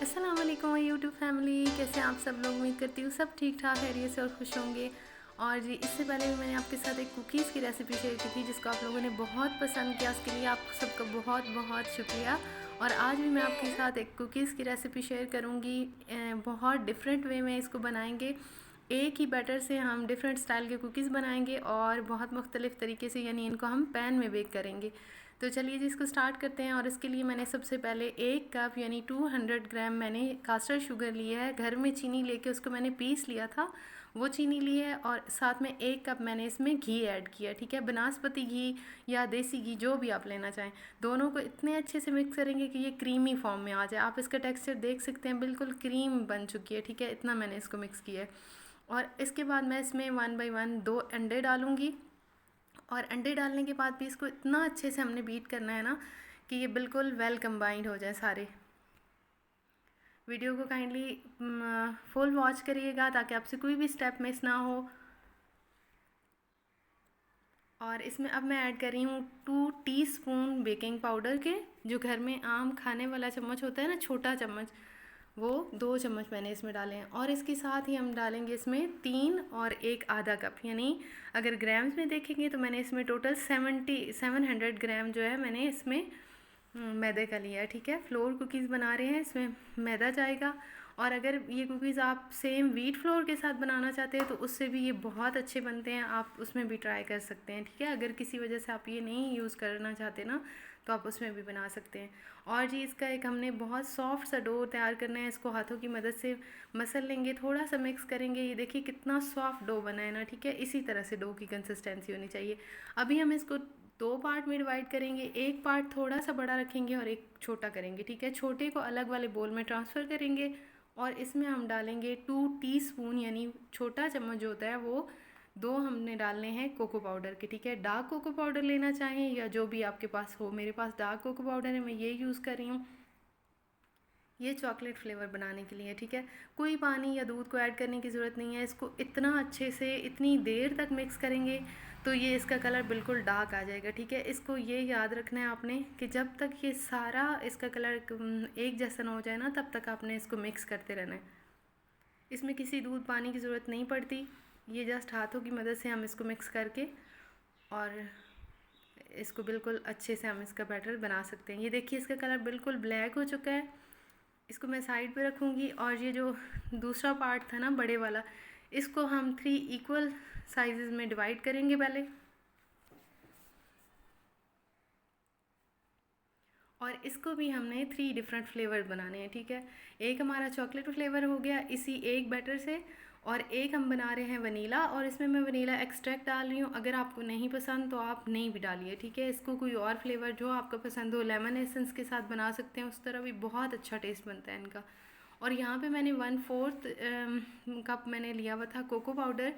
अस्सलाम वालेकुम YouTube family, कैसे आप सब लोग। उम्मीद करती हूँ सब ठीक ठाक खैरियत से और खुश होंगे। और जी इससे पहले भी मैंने आपके साथ एक कुकीज़ की रेसिपी शेयर की थी जिसको आप लोगों ने बहुत पसंद किया, उसके लिए आप सबका बहुत बहुत शुक्रिया। और आज भी मैं आपके साथ एक कुकीज़ की रेसिपी शेयर करूँगी। बहुत डिफरेंट वे में इसको बनाएंगे। एक ही बैटर से हम डिफरेंट स्टाइल के कुकीज़ बनाएंगे और बहुत मुख्तलिफ़ तरीके से, यानी इनको हम पैन में बेक करेंगे। तो चलिए जी इसको स्टार्ट करते हैं। और इसके लिए मैंने सबसे पहले 1 कप यानी 200 ग्राम मैंने कास्टर शुगर लिया है। घर में चीनी लेके उसको मैंने पीस लिया था, वो चीनी ली है। और साथ में 1 कप मैंने इसमें घी ऐड किया, ठीक है। बनास्पति घी या देसी घी जो भी आप लेना चाहें, दोनों को इतने अच्छे से मिक्स करेंगे कि ये क्रीमी फॉर्म में आ जाए। आप इसका टेक्सचर देख सकते हैं, बिल्कुल क्रीम बन चुकी है, ठीक है। इतना मैंने इसको मिक्स किया है। और इसके बाद मैं इसमें 1 बाई 1 2 अंडे डालूँगी। और अंडे डालने के बाद भी इसको इतना अच्छे से हमने बीट करना है ना कि ये बिल्कुल वेल कंबाइंड हो जाए सारे। वीडियो को काइंडली फुल वॉच करिएगा ताकि आपसे कोई भी स्टेप मिस ना हो। और इसमें अब मैं ऐड कर रही हूँ 2 टीस्पून बेकिंग पाउडर के, जो घर में आम खाने वाला चम्मच होता है ना, छोटा चम्मच, वो 2 चम्मच मैंने इसमें डाले हैं। और इसके साथ ही हम डालेंगे इसमें 3 और 1 आधा कप, यानी अगर ग्राम्स में देखेंगे तो मैंने इसमें टोटल 700 ग्राम जो है मैंने इसमें मैदे का लिया है, ठीक है। फ्लोर कुकीज़ बना रहे हैं, इसमें मैदा जाएगा। और अगर ये कुकीज़ आप सेम व्हीट फ्लोर के साथ बनाना चाहते हैं तो उससे भी ये बहुत अच्छे बनते हैं, आप उसमें भी ट्राई कर सकते हैं, ठीक है। अगर किसी वजह से आप ये नहीं यूज़ करना चाहते ना तो आप उसमें भी बना सकते हैं। और जी इसका एक हमने बहुत सॉफ्ट सा डो तैयार करना है। इसको हाथों की मदद से मसल लेंगे, थोड़ा सा मिक्स करेंगे। ये देखिए कितना सॉफ्ट डो बना है ना, ठीक है। इसी तरह से डो की कंसिस्टेंसी होनी चाहिए। अभी हम इसको 2 पार्ट में डिवाइड करेंगे। एक पार्ट थोड़ा सा बड़ा रखेंगे और एक छोटा करेंगे, ठीक है। छोटे को अलग वाले बोल में ट्रांसफ़र करेंगे और इसमें हम डालेंगे 2 टीस्पून, यानी छोटा चम्मच जो होता है वो 2 हमने डालने हैं कोको पाउडर के, ठीक है। डार्क कोको पाउडर लेना चाहें या जो भी आपके पास हो। मेरे पास डार्क कोको पाउडर है, मैं ये यूज़ कर रही हूँ। ये चॉकलेट फ्लेवर बनाने के लिए, ठीक है। कोई पानी या दूध को ऐड करने की ज़रूरत नहीं है। इसको इतना अच्छे से इतनी देर तक मिक्स करेंगे तो ये इसका कलर बिल्कुल डार्क आ जाएगा, ठीक है। इसको ये याद रखना है आपने कि जब तक ये सारा इसका कलर एक जैसा ना हो जाए ना, तब तक आपने इसको मिक्स करते रहना है। इसमें किसी दूध पानी की ज़रूरत नहीं पड़ती, ये जस्ट हाथों की मदद से हम इसको मिक्स करके और इसको बिल्कुल अच्छे से हम इसका बैटर बना सकते हैं। ये देखिए इसका कलर बिल्कुल ब्लैक हो चुका है। इसको मैं साइड पे रखूँगी। और ये जो दूसरा पार्ट था ना बड़े वाला, इसको हम 3 इक्वल साइज़ में डिवाइड करेंगे पहले। और इसको भी हमने 3 डिफरेंट फ्लेवर बनाने हैं, ठीक है। एक हमारा चॉकलेट फ्लेवर हो गया इसी एक बैटर से, और एक हम बना रहे हैं वनीला, और इसमें मैं वनीला एक्सट्रैक्ट डाल रही हूँ। अगर आपको नहीं पसंद तो आप नहीं भी डालिए, ठीक है। इसको कोई और फ्लेवर जो आपको पसंद हो, लेमन एसेंस के साथ बना सकते हैं, उस तरह भी बहुत अच्छा टेस्ट बनता है इनका। और यहाँ पे मैंने 1/4 कप मैंने लिया हुआ था कोको पाउडर,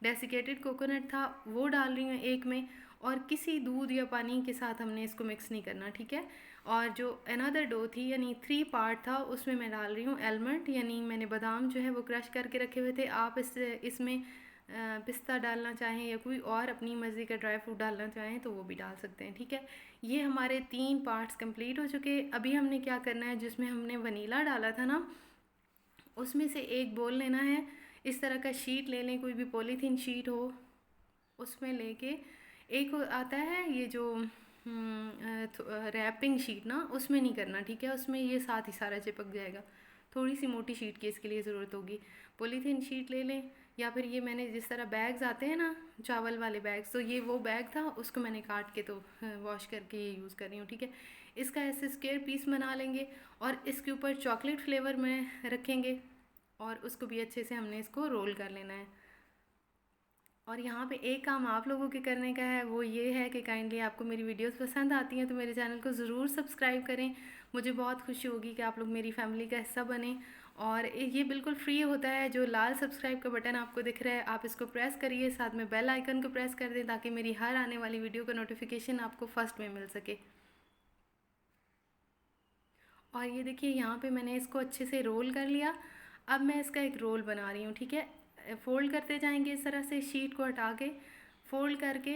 डेसिकेटेड कोकोनट था, वो डाल रही हूँ एक में। और किसी दूध या पानी के साथ हमने इसको मिक्स नहीं करना, ठीक है। और जो अनदर डो थी, यानी 3 पार्ट था, उसमें मैं डाल रही हूँ आलमंड, यानी मैंने बादाम जो है वो क्रश करके रखे हुए थे। आप इसमें पिस्ता डालना चाहें या कोई और अपनी मर्ज़ी का ड्राई फ्रूट डालना चाहें तो वो भी डाल सकते हैं, ठीक है। ये हमारे 3 पार्ट्स कंप्लीट हो चुके। अभी हमने क्या करना है, जिसमें हमने वनीला डाला था ना, उसमें से एक बोल लेना है। इस तरह का शीट ले लें, कोई भी पॉलीथीन शीट हो, उसमें लेके एक आता है ये जो रैपिंग शीट ना, उसमें नहीं करना, ठीक है। उसमें ये साथ ही सारा चिपक जाएगा। थोड़ी सी मोटी शीट की इसके लिए ज़रूरत होगी। पॉलीथीन शीट ले लें, या फिर ये मैंने जिस तरह बैग्स आते हैं ना चावल वाले बैग्स, तो ये वो बैग था, उसको मैंने काट के तो वॉश करके ये यूज़ कर रही हूँ, ठीक है। इसका ऐसे स्क्वायर पीस बना लेंगे और इसके ऊपर चॉकलेट फ्लेवर में रखेंगे और उसको भी अच्छे से हमने इसको रोल कर लेना है। और यहाँ पे एक काम आप लोगों के करने का है, वो ये है कि काइंडली आपको मेरी वीडियोस पसंद आती हैं तो मेरे चैनल को ज़रूर सब्सक्राइब करें। मुझे बहुत खुशी होगी कि आप लोग मेरी फैमिली का हिस्सा बने। और ये बिल्कुल फ्री होता है, जो लाल सब्सक्राइब का बटन आपको दिख रहा है, आप इसको प्रेस करिए, साथ में बेल आइकन को प्रेस कर दें ताकि मेरी हर आने वाली वीडियो का नोटिफिकेशन आपको फ़र्स्ट में मिल सके। और ये देखिए यहाँ पे मैंने इसको अच्छे से रोल कर लिया। अब मैं इसका एक रोल बना रही हूँ, ठीक है। फोल्ड करते जाएंगे इस तरह से, शीट को हटा के फोल्ड करके,